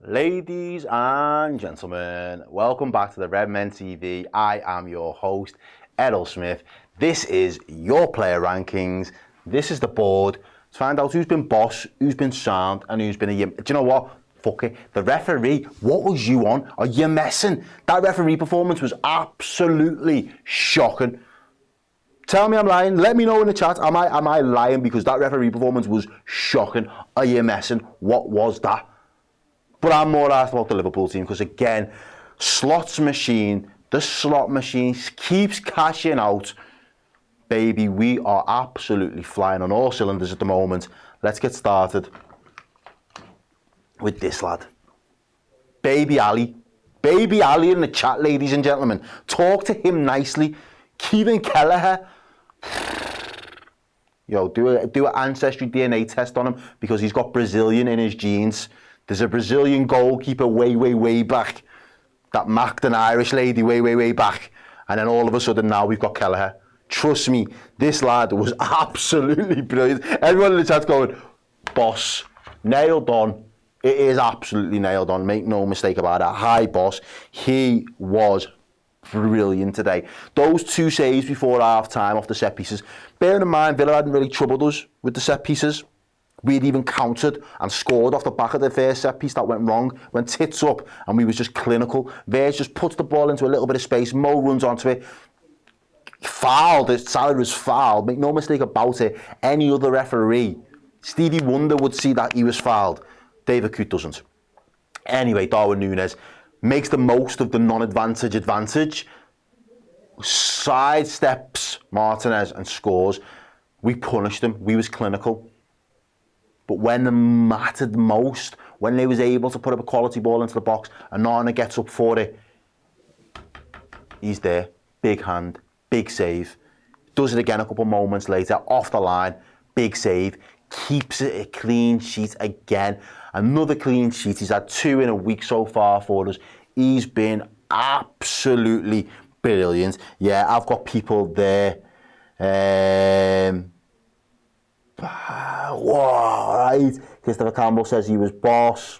Ladies and gentlemen, welcome back to the Redmen TV. I am your host, Errol Smith. This is your player rankings. This is the board to find out who's been boss, who's been sound, and who's been a yim. Do you know what? Fuck it. The referee, what was you on? Are you messing? That referee performance was absolutely shocking. Tell me I'm lying. Let me know in the chat. Am I lying? Because that referee performance was shocking. Are you messing? What was that? But I'm more asked about the Liverpool team because, again, Slot's machine, the slot machine keeps cashing out. Baby, we are absolutely flying on all cylinders at the moment. Let's get started with this lad. Baby Ali. Baby Ali in the chat, ladies and gentlemen. Talk to him nicely. Kevin Kelleher. Yo, do an ancestry DNA test on him because he's got Brazilian in his genes. There's a Brazilian goalkeeper way back that macked an Irish lady way back. And then all of a sudden now we've got Kelleher. Trust me, this lad was absolutely brilliant. Everyone in the chat's going, boss, nailed on. It is absolutely nailed on. Make no mistake about it. Hi, boss. He was brilliant today. Those two saves before half-time off the set pieces. Bearing in mind, Villa hadn't really troubled us with the set pieces. We'd even countered and scored off the back of the first set piece that went wrong, went tits up, and we was just clinical. Virgil just puts the ball into a little bit of space, Mo runs onto it, fouled, Salah was fouled, make no mistake about it. Any other referee, Stevie Wonder would see that he was fouled. David Coote doesn't. Anyway, Darwin Núñez makes the most of the non-advantage advantage, sidesteps Martinez and scores. We punished him, we was clinical. But when it mattered most, when they was able to put up a quality ball into the box and Arne gets up for it, he's there. Big hand, big save. Does it again a couple moments later, off the line, big save. Keeps it a clean sheet again. Another clean sheet. He's had 2 in a week so far for us. He's been absolutely brilliant. Yeah, I've got people there. Whoa, right. Christopher Campbell says he was boss.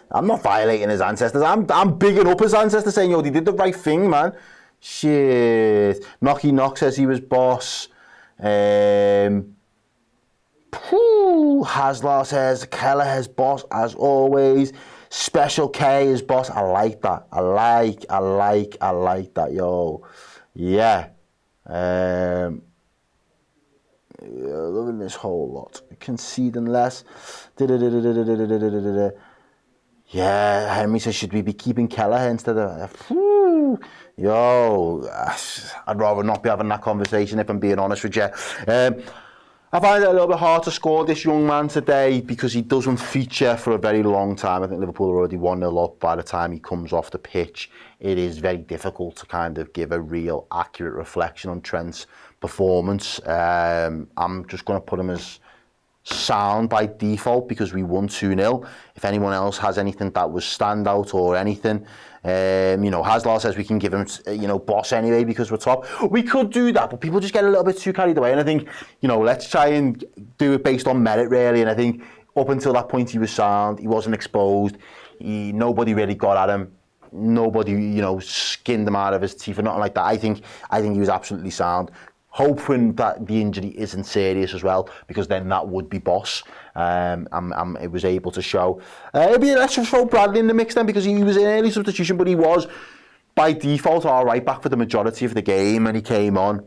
I'm not violating his ancestors. I'm bigging up his ancestors, saying, yo, they did the right thing, man. Shit. Knocky Knock says he was boss. Haslar says Kelleher's boss as always. Special K is boss. I like that. I like that, yo. Yeah. Loving this whole lot. Conceding less. Yeah, Henry says, should we be keeping Kelleher instead of... Yo, I'd rather not be having that conversation if I'm being honest with you. I find it a little bit hard to score this young man today because he doesn't feature for a very long time. I think Liverpool are already 1-0 up by the time he comes off the pitch. It is very difficult to kind of give a real accurate reflection on Trent's performance. I'm just going to put him as sound by default because we won 2-0. If anyone else has anything that was standout or anything, Haslar says we can give him, boss anyway because we're top. We could do that, but people just get a little bit too carried away. And I think, let's try and do it based on merit, really. And I think up until that point, he was sound. He wasn't exposed. Nobody really got at him. Nobody, skinned him out of his teeth or nothing like that. I think he was absolutely sound. Hoping that the injury isn't serious as well, because then that would be boss. It was able to show. Let's just throw Bradley in the mix then, because he was an early substitution, but he was by default our right back for the majority of the game, and he came on.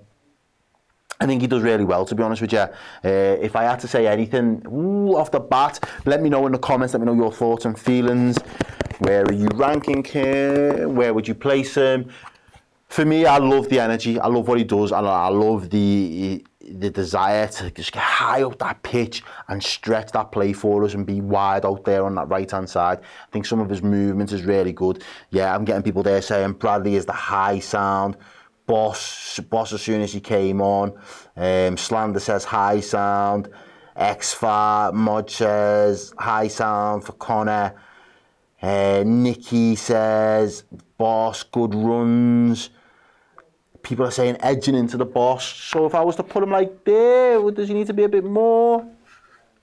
I think he does really well, to be honest with you. If I had to say anything off the bat, let me know in the comments. Let me know your thoughts and feelings. Where are you ranking him? Where would you place him? For me, I love the energy. I love what he does, and I love the desire to just get high up that pitch and stretch that play for us and be wide out there on that right-hand side. I think some of his movement is really good. Yeah, I'm getting people there saying Bradley is the high sound. Boss as soon as he came on. Slander says high sound. Xfar Mod says high sound for Connor. Nicky says boss, good runs. People are saying edging into the boss. So if I was to put him like there, does he need to be a bit more?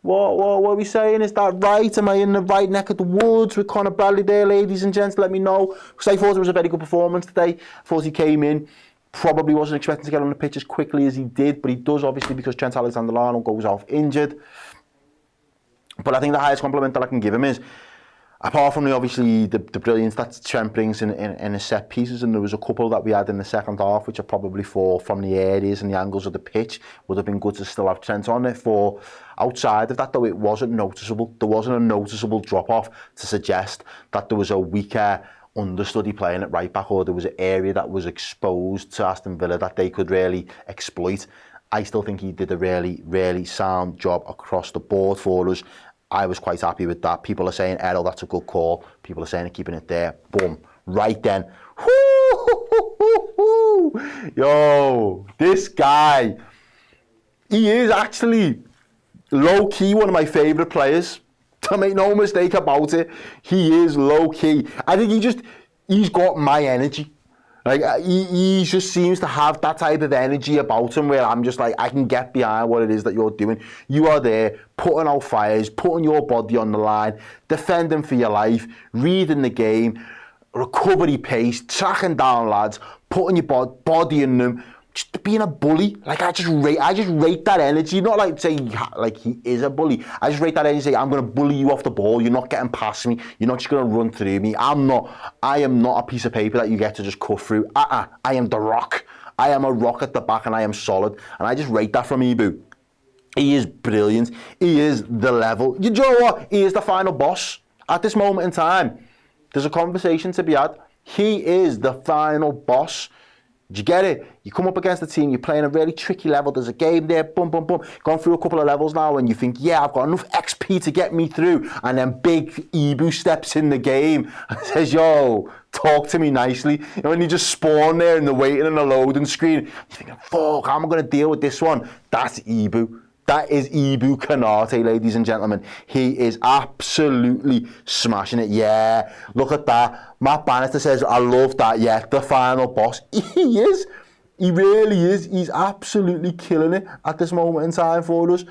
What are we saying? Is that right? Am I in the right neck of the woods with Conor Bradley there, ladies and gents? Let me know. Because I thought it was a very good performance today. I thought he came in, probably wasn't expecting to get on the pitch as quickly as he did, but he does, obviously, because Trent Alexander-Arnold goes off injured. But I think the highest compliment that I can give him is, apart from obviously the brilliance that Trent brings in his set pieces, and there was a couple that we had in the second half which are probably for from the areas and the angles of the pitch, would have been good to still have Trent on it for. Outside of that, though, it wasn't noticeable. There wasn't a noticeable drop-off to suggest that there was a weaker understudy playing at right back, or there was an area that was exposed to Aston Villa that they could really exploit. I still think he did a really, really sound job across the board for us. I was quite happy with that. People are saying, Errol, that's a good call. People are saying, keeping it there. Boom. Right then. Yo, this guy, he is actually low-key one of my favourite players. To make no mistake about it, he is low-key. I think he's got my energy. Like, he just seems to have that type of energy about him where I'm just like, I can get behind what it is that you're doing. You are there, putting out fires, putting your body on the line, defending for your life, reading the game, recovery pace, tracking down lads, putting your body in them, just being a bully. Like, I just rate that energy. Not like saying like he is a bully. I just rate that energy. Say, I'm going to bully you off the ball. You're not getting past me. You're not just going to run through me. I am not a piece of paper that you get to just cut through. I am the rock. I am a rock at the back, and I am solid. And I just rate that from Ibu. He is brilliant. He is the level. You know what? He is the final boss at this moment in time. There's a conversation to be had. He is the final boss. Do you get it? You come up against a team, you're playing a really tricky level, there's a game there, boom, boom, boom. Gone through a couple of levels now and you think, yeah, I've got enough XP to get me through. And then big Ibu steps in the game and says, yo, talk to me nicely. And when you just spawn there and they're waiting on the loading screen, you're thinking, fuck, how am I going to deal with this one? That's Ibu. That is Ibrahima Konate, ladies and gentlemen. He is absolutely smashing it. Yeah, look at that. Matt Bannister says, I love that. Yeah, the final boss. He is. He really is. He's absolutely killing it at this moment in time for us.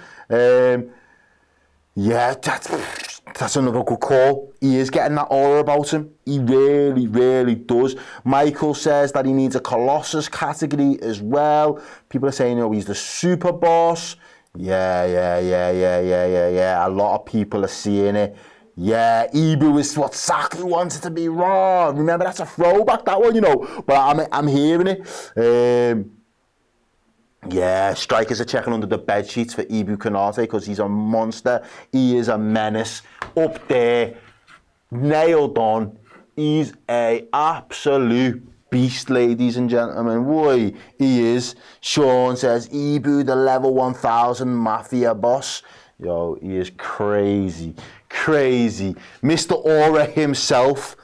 Yeah, that's another good call. He is getting that aura about him. He really, really does. Michael says that he needs a Colossus category as well. People are saying, oh, he's the super boss. Yeah. A lot of people are seeing it. Yeah, Ibu is what Saki wanted to be raw. Remember, that's a throwback, that one, you know. But I'm hearing it. Yeah, strikers are checking under the bed sheets for Ibrahima Konate because he's a monster. He is a menace up there, nailed on. He's a absolute beast, ladies and gentlemen. Boy, he is. Sean says, Ibu, the level 1000 mafia boss. Yo, he is crazy. Mr. Aura himself.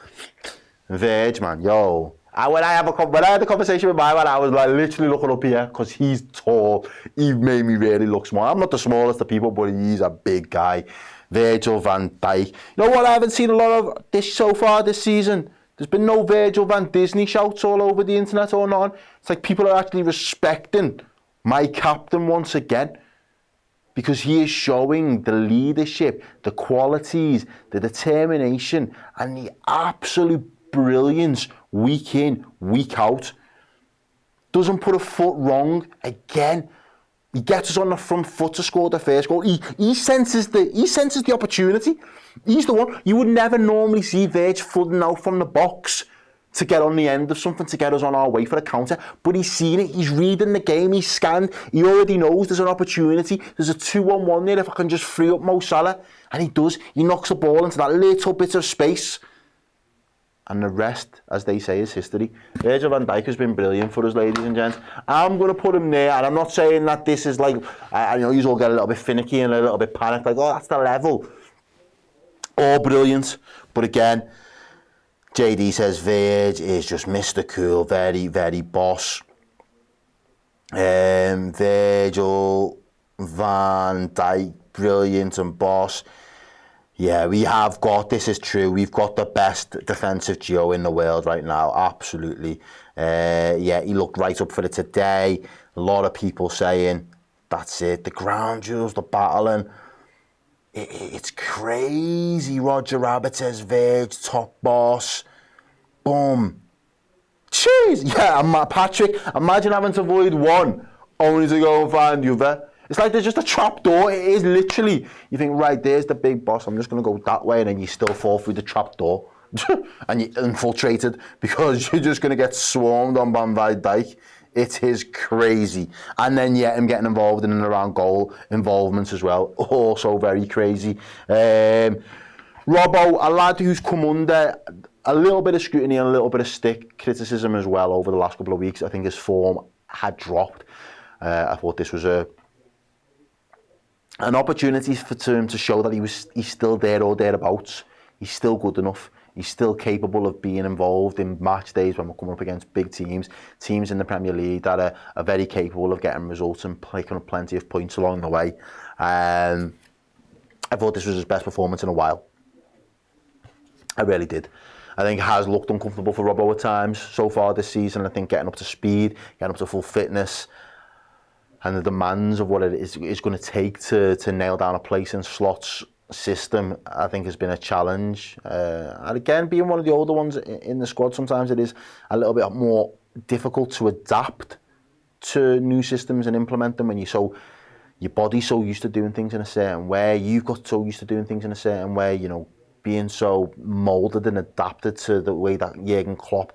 Virg, man, yo. When I had the conversation with my man, I was like literally looking up here because he's tall. He made me really look small. I'm not the smallest of people, but he's a big guy. Virgil van Dijk. You know what I haven't seen a lot of this so far this season? There's been no Virgil van Disney shouts all over the internet or not. It's like people are actually respecting my captain once again because he is showing the leadership, the qualities, the determination, and the absolute brilliance week in, week out. Doesn't put a foot wrong again. He gets us on the front foot to score the first goal. He senses the opportunity. He's the one. You would never normally see Virg flooding out from the box to get on the end of something, to get us on our way for a counter. But he's seen it. He's reading the game. He's scanned. He already knows there's an opportunity. There's a 2-on-1 there if I can just free up Mo Salah. And he does. He knocks the ball into that little bit of space. And the rest, as they say, is history. Virgil van Dijk has been brilliant for us, ladies and gents. I'm going to put him there, and I'm not saying that this is like, I know you all get a little bit finicky and a little bit panicked, like, oh, that's the level. All brilliant. But again, JD says Virg is just Mr. Cool, very, very boss. Virgil van Dijk, brilliant and boss. Yeah, this is true, we've got the best defensive duo in the world right now, absolutely. Yeah, he looked right up for it today. A lot of people saying, that's it, the ground duels, the battling. It's crazy. Roger Rabbit says, Virg, top boss. Boom. Jeez. Yeah, Patrick, imagine having to avoid one, only to go and find the other. It's like there's just a trap door. It is literally, you think, right, there's the big boss. I'm just going to go that way, and then you still fall through the trap door. And you're infiltrated because you're just going to get swarmed on by Dijk. It is crazy. And then, yeah, him getting involved in and around goal involvements as well. Also very crazy. Robbo, a lad who's come under a little bit of scrutiny and a little bit of stick criticism as well over the last couple of weeks. I think his form had dropped. I thought this was an opportunity for him to show that he's still there or thereabouts. He's still good enough. He's still capable of being involved in match days when we're coming up against big teams in the Premier League that are very capable of getting results and picking up plenty of points along the way. I thought this was his best performance in a while. I really did. I think it has looked uncomfortable for Robbo at times so far this season. I think getting up to speed, getting up to full fitness, and the demands of what it is going to take to nail down a place in Slot's system, I think has been a challenge. And again, being one of the older ones in the squad, sometimes it is a little bit more difficult to adapt to new systems and implement them when your body's so used to doing things in a certain way, you've got so used to doing things in a certain way, you know, being so moulded and adapted to the way that Jurgen Klopp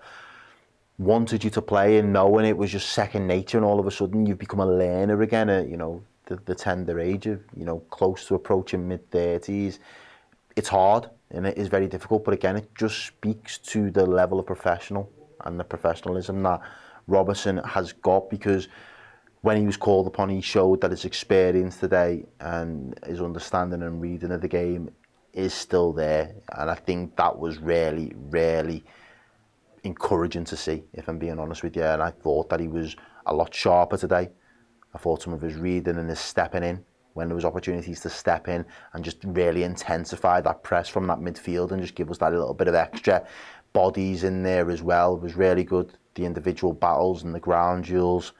wanted you to play, and knowing it was just second nature, and all of a sudden you've become a learner again at, you know, the tender age of, you know, close to approaching mid-30s. It's hard and it is very difficult, but again, it just speaks to the level of professional and the professionalism that Robertson has got, because when he was called upon, he showed that his experience today and his understanding and reading of the game is still there, and I think that was really, really encouraging to see, if I'm being honest with you. And I thought that he was a lot sharper today. I thought some of his reading and his stepping in, when there was opportunities to step in and just really intensify that press from that midfield and just give us that little bit of extra bodies in there as well, was really good. The individual battles and the ground duels,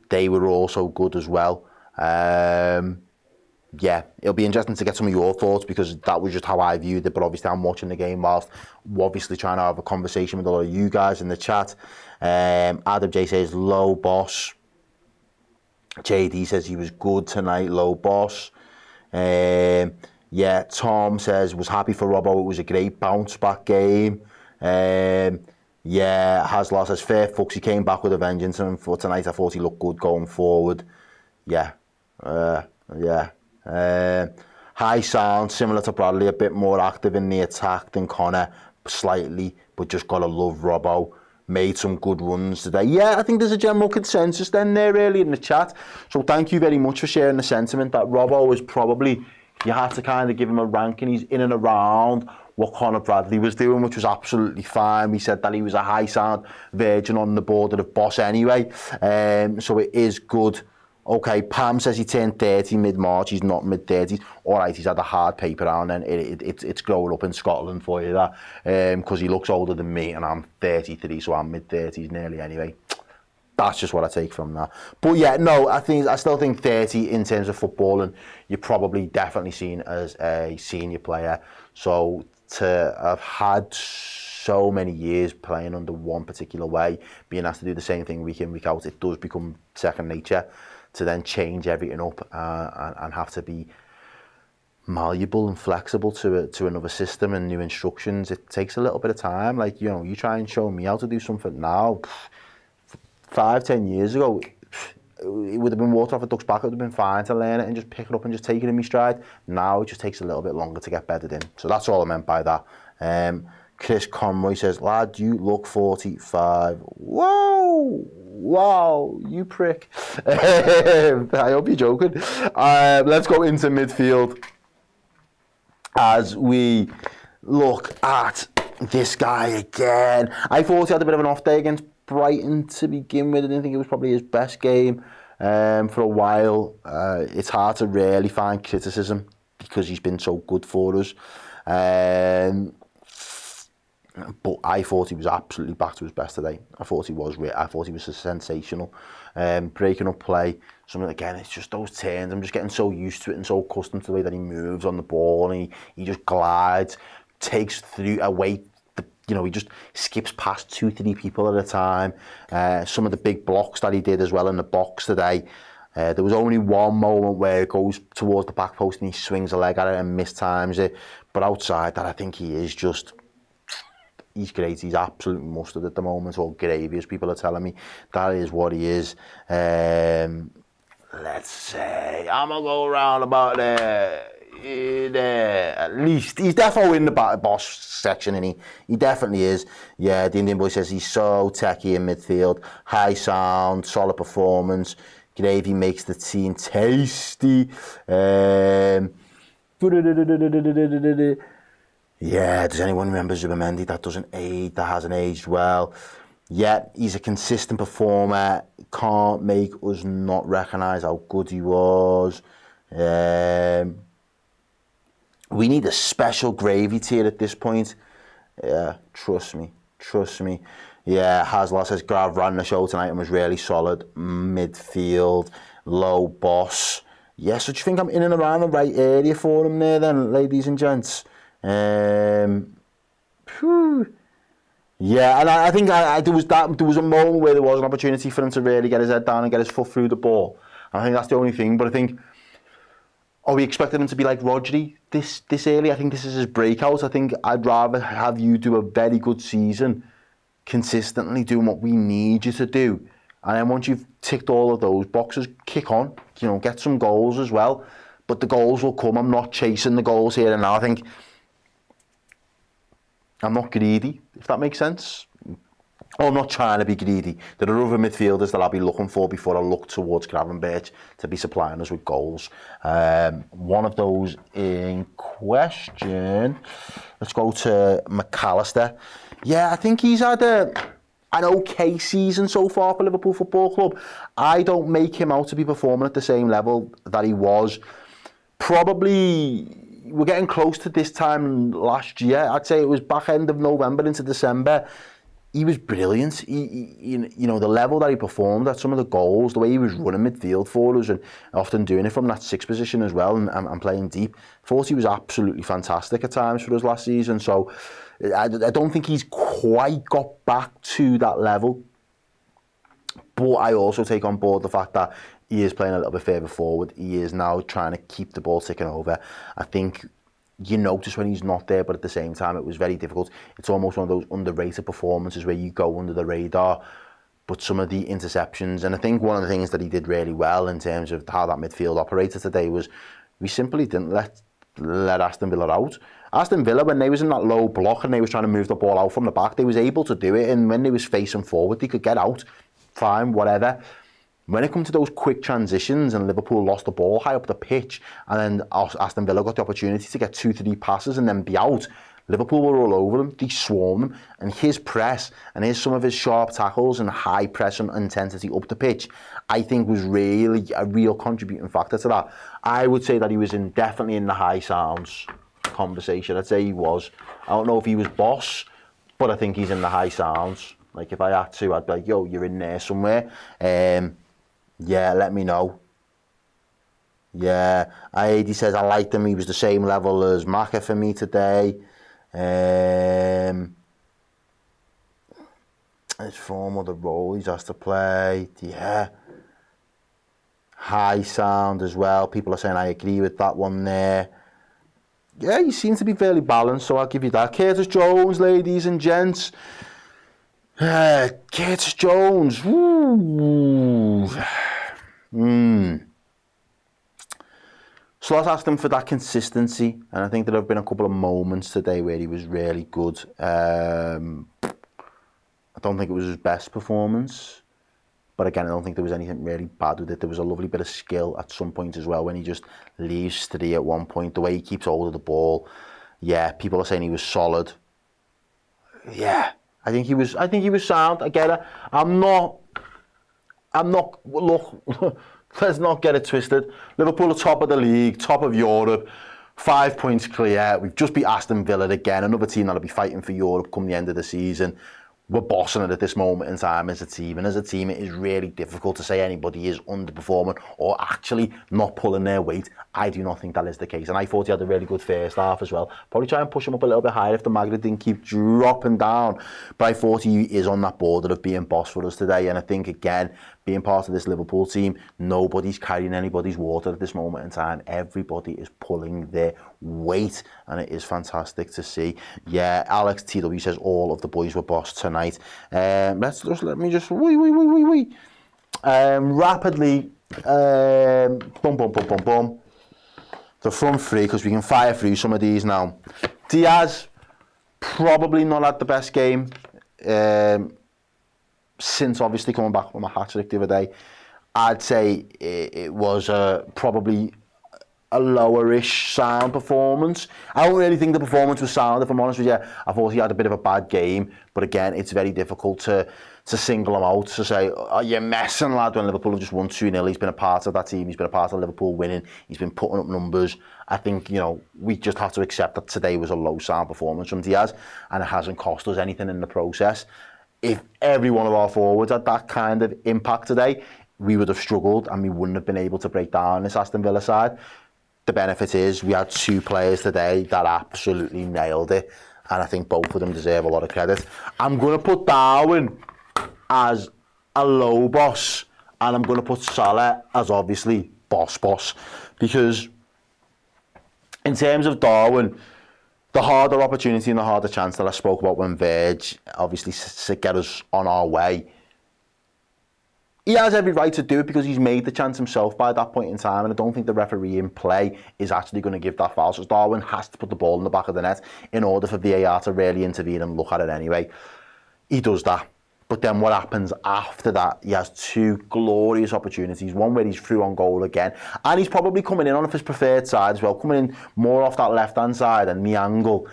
they were also good as well. Yeah, it'll be interesting to get some of your thoughts, because that was just how I viewed it, but obviously I'm watching the game whilst obviously trying to have a conversation with a lot of you guys in the chat. Adam J says, low boss. JD says he was good tonight, low boss. Yeah, Tom says, was happy for Robbo, it was a great bounce back game. Yeah, Haslot says, fair fucks, he came back with a vengeance, and for tonight I thought he looked good going forward. Yeah, yeah. High sound, similar to Bradley, a bit more active in the attack than Connor, slightly, but just gotta love Robbo. Made some good runs today. Yeah, I think there's a general consensus then there really in the chat. So thank you very much for sharing the sentiment that Robbo is probably, you had to kind of give him a ranking. He's in and around what Conor Bradley was doing, which was absolutely fine. We said that he was a high sound Virgin on the border of boss anyway. So it is good. Okay, Pam says he turned 30 mid-March. He's not mid-30s. All right, he's had a hard paper round, and it's growing up in Scotland for you, that. Because he looks older than me, and I'm 33, so I'm mid-30s nearly anyway. That's just what I take from that. But yeah, no, I still think 30 in terms of footballing, you're probably definitely seen as a senior player. So to have had so many years playing under one particular way, being asked to do the same thing week in, week out, it does become second nature. To then change everything up and have to be malleable and flexible to another system and new instructions, it takes a little bit of time. Like, you know, you try and show me how to do something now, 5-10 years ago, it would have been water off a duck's back. It would have been fine to learn it and just pick it up and just take it in my stride. Now it just takes a little bit longer to get bedded in. So that's all I meant by that. Chris Conroy says, lad, you look 45. Whoa! Wow, you prick. I hope you're joking. Let's go into midfield as we look at this guy again. I thought he had a bit of an off day against Brighton to begin with. I didn't think it was probably his best game for a while. It's hard to really find criticism because he's been so good for us. But I thought he was absolutely back to his best today. I thought he was sensational. Breaking up play. Again, it's just those turns. I'm just getting so used to it and so accustomed to the way that he moves on the ball, and he just glides, takes through away. He just skips past 2-3 people at a time. Some of the big blocks that he did as well in the box today. There was only one moment where it goes towards the back post and he swings a leg at it and mistimes it. But outside that, I think he's great. He's absolutely mustard at the moment, or gravy, as people are telling me. That is what he is. Let's say, I'm going to go around about there. At least he's definitely in the boss section, and he definitely is. Yeah, the Indian boy says he's so techie in midfield, high sound, solid performance. Gravy makes the team tasty. Yeah, does anyone remember Zubamendi? That hasn't aged well. Yeah, he's a consistent performer. Can't make us not recognise how good he was. We need a special gravy tier at this point. Yeah, trust me. Yeah, Haslot says Grav ran the show tonight and was really solid. Midfield, low boss. Yeah, so do you think I'm in and around the right area for him there then, ladies and gents? Yeah, and I think there was a moment where there was an opportunity for him to really get his head down and get his foot through the ball. I think that's the only thing, but I think, are we expecting him to be like Rodri this early? I think this is his breakout. I think I'd rather have you do a very good season, consistently doing what we need you to do. And then once you've ticked all of those boxes, kick on, get some goals as well. But the goals will come. I'm not chasing the goals here and now. I think I'm not greedy, if that makes sense. Or I'm not trying to be greedy. There are other midfielders that I'll be looking for before I look towards Gravenberch to be supplying us with goals. One of those in question. Let's go to Mac Allister. Yeah, I think he's had an okay season so far for Liverpool Football Club. I don't make him out to be performing at the same level that he was. Probably, we're getting close to this time last year. I'd say it was back end of November into December. He was brilliant. The level that he performed at, some of the goals, the way he was running midfield for us and often doing it from that 6 position as well and playing deep. Thought he was absolutely fantastic at times for us last season. So I don't think he's quite got back to that level. But I also take on board the fact that he is playing a little bit further forward. He is now trying to keep the ball ticking over. I think you notice when he's not there, but at the same time, it was very difficult. It's almost one of those underrated performances where you go under the radar, but some of the interceptions, and I think one of the things that he did really well in terms of how that midfield operated today was we simply didn't let Aston Villa out. Aston Villa, when they was in that low block and they was trying to move the ball out from the back, they was able to do it, and when they was facing forward, they could get out, fine, whatever. When it comes to those quick transitions and Liverpool lost the ball high up the pitch and then Aston Villa got the opportunity to get 2-3 passes and then be out, Liverpool were all over them, they swarmed them, and his press and some of his sharp tackles and high press and intensity up the pitch, I think was really a real contributing factor to that. I would say that he was definitely in the high sounds conversation. I'd say he was. I don't know if he was boss, but I think he's in the high sounds. Like if I had to, I'd be like, yo, you're in there somewhere. Yeah, let me know. Yeah, he says, I liked him. He was the same level as Maka for me today. His form of the role he's asked to play. Yeah. High sound as well. People are saying I agree with that one there. Yeah, he seems to be fairly balanced, so I'll give you that. Curtis Jones, ladies and gents. Curtis Jones. Ooh. Slot asked him for that consistency, and I think there have been a couple of moments today where he was really good. I don't think it was his best performance, but again, I don't think there was anything really bad with it. There was a lovely bit of skill at some point as well when he just leaves 3 at one point. The way he keeps hold of the ball, yeah, people are saying he was solid. Yeah, I think he was sound. I get it. I'm not. Look, let's not get it twisted. Liverpool are top of the league, top of Europe. 5 points clear. We've just beat Aston Villa again, another team that'll be fighting for Europe come the end of the season. We're bossing it at this moment in time as a team, and as a team it is really difficult to say anybody is underperforming or actually not pulling their weight. I do not think that is the case, and I thought he had a really good first half as well. Probably try and push him up a little bit higher if the magnet didn't keep dropping down, but I thought he is on that border of being boss for us today. And I think again, being part of this Liverpool team, nobody's carrying anybody's water at this moment in time. Everybody is pulling their weight, and it is fantastic to see. Yeah, Alex TW says all of the boys were boss tonight. Let me just rapidly the front three, because we can fire through some of these now. Diaz probably not had the best game since obviously coming back from a hat-trick the other day. I'd say it was probably a lower-ish sound performance. I don't really think the performance was sound, if I'm honest with you. I thought he had a bit of a bad game, but again, it's very difficult to single him out, to say, oh, you're messing, lad, when Liverpool have just won 2-0. He's been a part of that team. He's been a part of Liverpool winning. He's been putting up numbers. I think, you know, we just have to accept that today was a low sound performance from Diaz, and it hasn't cost us anything in the process. If every one of our forwards had that kind of impact today, we would have struggled and we wouldn't have been able to break down this Aston Villa side. The benefit is we had two players today that absolutely nailed it, and I think both of them deserve a lot of credit. I'm going to put Darwin as a low boss, and I'm going to put Salah as obviously boss, because in terms of Darwin, the harder opportunity and the harder chance that I spoke about when Virgil obviously get us on our way, he has every right to do it because he's made the chance himself by that point in time, and I don't think the referee in play is actually going to give that foul. So Darwin has to put the ball in the back of the net in order for VAR to really intervene and look at it anyway. He does that. But then what happens after that? He has two glorious opportunities. One where he's through on goal again, and he's probably coming in on his preferred side as well, coming in more off that left-hand side and the angle.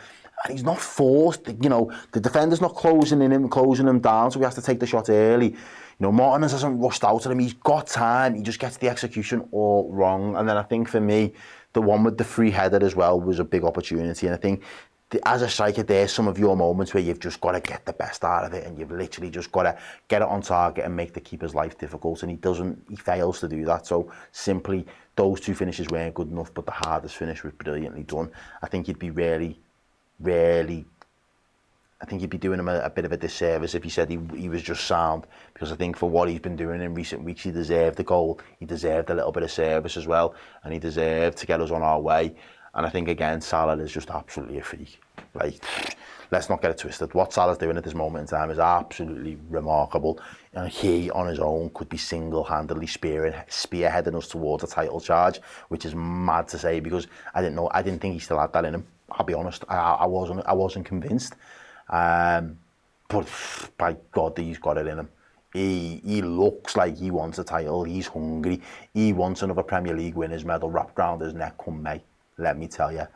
And he's not forced, you know, the defender's not closing him down, so he has to take the shot early. You know, Martinez hasn't rushed out at him. He's got time. He just gets the execution all wrong. And then I think for me, the one with the free header as well was a big opportunity. And I think as a striker, there's some of your moments where you've just got to get the best out of it, and you've literally just got to get it on target and make the keeper's life difficult. And he fails to do that. So simply, those two finishes weren't good enough, but the hardest finish was brilliantly done. I think you'd be I think you'd be doing him a bit of a disservice if he said he was just sound, because I think for what he's been doing in recent weeks, he deserved the goal. He deserved a little bit of service as well, and he deserved to get us on our way. And I think, again, Salah is just absolutely a freak. Like, let's not get it twisted. What Salah's doing at this moment in time is absolutely remarkable. And he, on his own, could be single-handedly spearheading us towards a title charge, which is mad to say, because I didn't think he still had that in him. I'll be honest, I wasn't convinced. But by God, he's got it in him. He looks like he wants a title. He's hungry. He wants another Premier League winners medal wrapped around his neck come May. Let me tell you.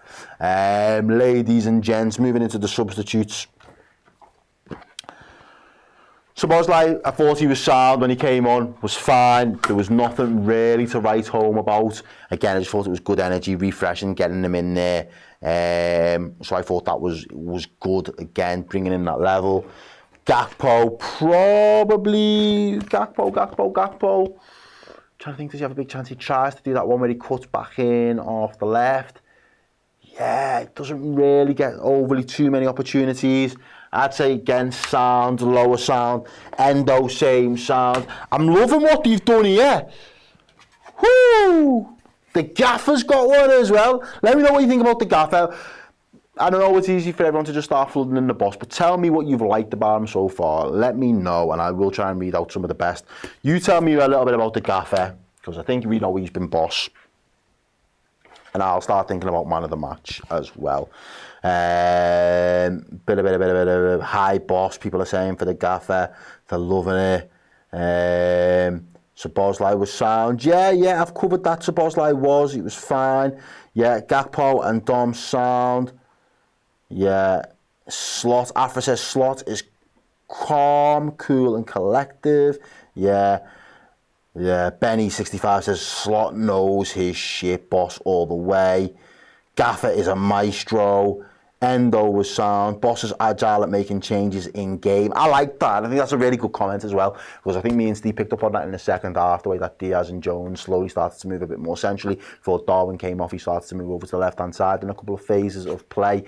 Ladies and gents, moving into the substitutes. Szoboszlai, I thought he was sound when he came on, was fine. There was nothing really to write home about. Again, I just thought it was good energy, refreshing, getting him in there. So I thought that was good, again, bringing in that level. Gakpo, probably... Gakpo. Trying to think, does he have a big chance? He tries to do that one where he cuts back in off the left. Yeah, it doesn't really get overly too many opportunities. I'd say, again, sound, lower sound. Endo, same sound. I'm loving what they've done here. Woo! The gaffer's got one as well. Let me know what you think about the gaffer. I don't know, it's easy for everyone to just start flooding in the boss, but tell me what you've liked about him so far. Let me know, and I will try and read out some of the best. You tell me a little bit about the gaffer, because I think we know he's been boss. And I'll start thinking about man of the match as well. Bit of high boss, people are saying, for the gaffer. They're loving it. Szoboszlai was sound. Yeah, I've covered that. Szoboszlai was. It was fine. Yeah, Gakpo and Dom sound. Yeah, Slot. Afra says Slot is calm, cool and collective. Yeah. Benny65 says Slot knows his shit, boss all the way. Gaffer is a maestro. Endo was sound. Boss is agile at making changes in game. I like that. I think that's a really good comment as well, because I think me and Steve picked up on that in the second half, the way that Diaz and Jones slowly started to move a bit more centrally. Before Darwin came off, he started to move over to the left-hand side in a couple of phases of play.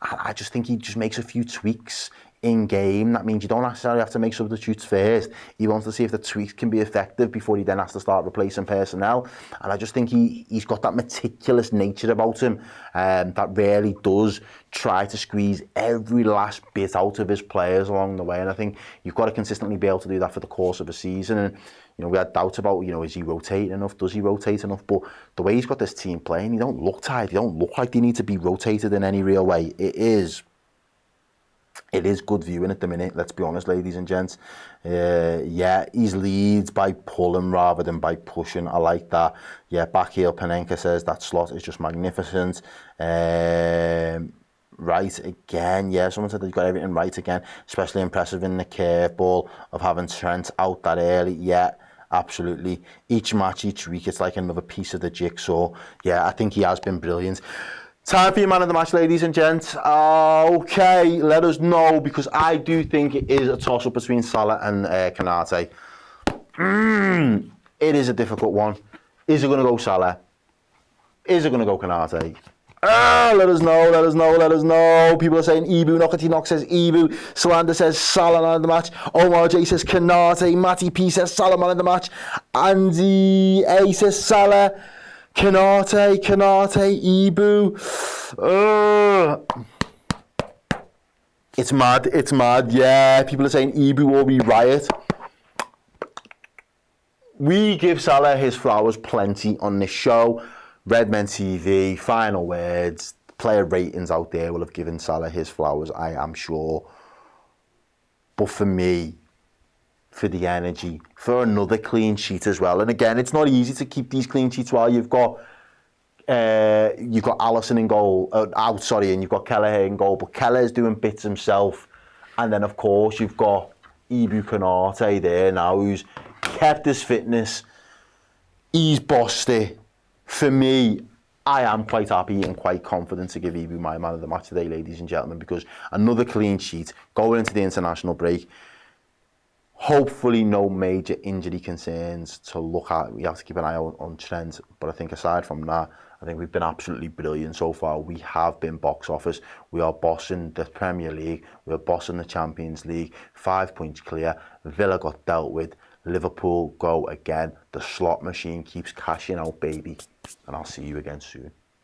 I just think he just makes a few tweaks in game. That means you don't necessarily have to make substitutes first. He wants to see if the tweaks can be effective before he then has to start replacing personnel. And I just think he's got that meticulous nature about him that really does try to squeeze every last bit out of his players along the way. And I think you've got to consistently be able to do that for the course of a season. And we had doubts about, is he rotating enough? Does he rotate enough? But the way he's got this team playing, he don't look tired. He don't look like they need to be rotated in any real way. It is good viewing at the minute, let's be honest, ladies and gents. Yeah, he's leads by pulling rather than by pushing. I like that. Yeah, backheel Panenka says that Slot is just magnificent. Right again. Yeah, someone said that he got everything right again. Especially impressive in the curveball of having Trent out that early. Yeah, absolutely. Each match, each week, it's like another piece of the jigsaw. Yeah, I think he has been brilliant. Time for your man of the match, ladies and gents. Okay, let us know, because I do think it is a toss-up between Salah and Konate. It is a difficult one. Is it going to go Salah? Is it going to go Konate? Let us know. People are saying Ibu. Knockety Knock says Ibu. Salander says Salah man of the match. Omar J says Konate. Matty P says Salah man of the match. Andy A says Salah. Konate, Ibu. It's mad. Yeah, people are saying Ibu or we riot. We give Salah his flowers plenty on this show. Redmen TV, final words, player ratings out there will have given Salah his flowers, I am sure. But for me, for the energy, for another clean sheet as well. And again, it's not easy to keep these clean sheets while you've got Alisson in goal, and you've got Kelleher in goal, but Kelleher's doing bits himself. And then, of course, you've got Ibu Konate there now, who's kept his fitness. He's bossed it. For me, I am quite happy and quite confident to give Ibu my man of the match today, ladies and gentlemen, because another clean sheet going into the international break. Hopefully no major injury concerns to look at. We have to keep an eye out on Trent. But I think aside from that, I think we've been absolutely brilliant so far. We have been box office. We are bossing the Premier League. We're bossing the Champions League. 5 points clear. Villa got dealt with. Liverpool go again. The slot machine keeps cashing out, baby. And I'll see you again soon.